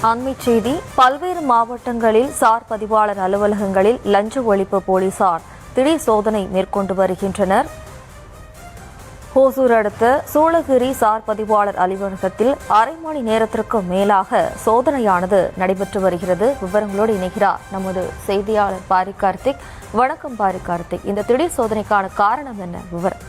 அண்மைச் செய்தி. பல்வேறு மாவட்டங்களில் சார் பதிவாளர் அலுவலகங்களில் லஞ்ச ஒழிப்பு போலீசார் திடீர் சோதனை மேற்கொண்டு வருகின்றனர். ஹோசூர் அடுத்த சூளகிரி சார் பதிவாளர் அலுவலகத்தில் அரை மணி நேரத்திற்கு மேலாக சோதனையானது நடைபெற்று வருகிறது. விவரங்களோடு இணைகிறார் நமது செய்தியாளர் பாரி கார்த்திக். வணக்கம் பாரி கார்த்திக். இந்த திடீர் சோதனைக்கான காரணம் என்ன? விவரம்.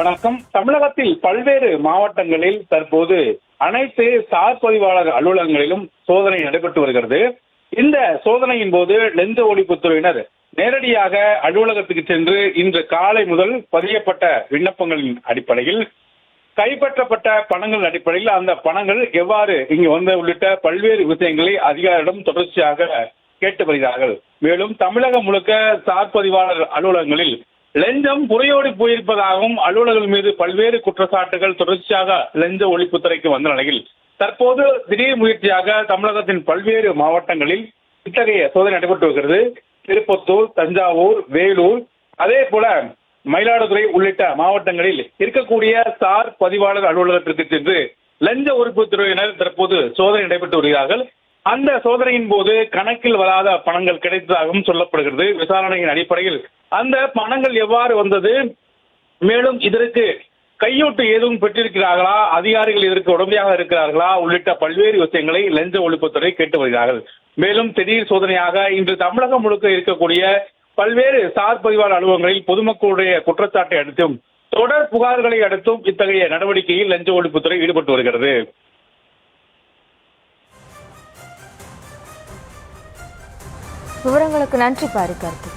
வணக்கம். தமிழகத்தில் பல்வேறு மாவட்டங்களில் தற்போது அனைத்து சார் பதிவாளர் அலுவலகங்களிலும் சோதனை நடைபெற்று வருகிறது. இந்த சோதனையின் போது லஞ்ச ஒழிப்புத்துறையினர் நேரடியாக அலுவலகத்துக்கு சென்று இன்று காலை முதல் பதியப்பட்ட விண்ணப்பங்களின் அடிப்படையில் கைப்பற்றப்பட்ட பணங்கள் அடிப்படையில் அந்த பணங்கள் எவ்வாறு இங்கு வந்த உள்ளிட்ட பல்வேறு விஷயங்களை அதிகாரிடம் தொடர்ச்சியாக கேட்டு வருகிறார்கள். மேலும் தமிழகம் முழுக்க சார் பதிவாளர் அலுவலகங்களில் லஞ்சம் புறையோடி போயிருப்பதாகவும் அலுவலர்கள் மீது பல்வேறு குற்றச்சாட்டுகள் தொடர்ச்சியாக லஞ்ச ஒழிப்புத்துறைக்கு வந்த நிலையில் தற்போது திடீர் முயற்சியாக தமிழகத்தின் பல்வேறு மாவட்டங்களில் இத்தகைய சோதனை நடைபெற்று வருகிறது. திருப்பத்தூர், தஞ்சாவூர், வேலூர், அதே போல மயிலாடுதுறை உள்ளிட்ட மாவட்டங்களில் இருக்கக்கூடிய சார் பதிவாளர் அலுவலகத்திற்கு சென்று லஞ்ச ஒழிப்புத்துறையினர் தற்போது சோதனை நடைபெற்று வருகிறார்கள். அந்த சோதனையின் போது கணக்கில் வராத பணங்கள் கிடைத்ததாகவும் சொல்லப்படுகிறது. விசாரணையின் அடிப்படையில் அந்த பணங்கள் எவ்வாறு வந்தது, மேலும் இதற்கு கையூட்டு ஏதும் பெற்றிருக்கிறார்களா, அதிகாரிகள் இதற்கு உடமையாக இருக்கிறார்களா உள்ளிட்ட பல்வேறு விஷயங்களை லஞ்ச ஒழிப்புத்துறை கேட்டு வருகிறார்கள். மேலும் திடீர் சோதனையாக இன்று தமிழகம் முழுக்க இருக்கக்கூடிய பல்வேறு சார் பதிவாளர் அலுவலகங்களில் பொதுமக்களுடைய குற்றச்சாட்டை அடுத்தும் தொடர் புகார்களை அடுத்தும் இத்தகைய நடவடிக்கையில் லஞ்ச ஒழிப்புத்துறை ஈடுபட்டு வருகிறது. விவரங்களுக்கு நன்றி பாரி கார்த்திக்.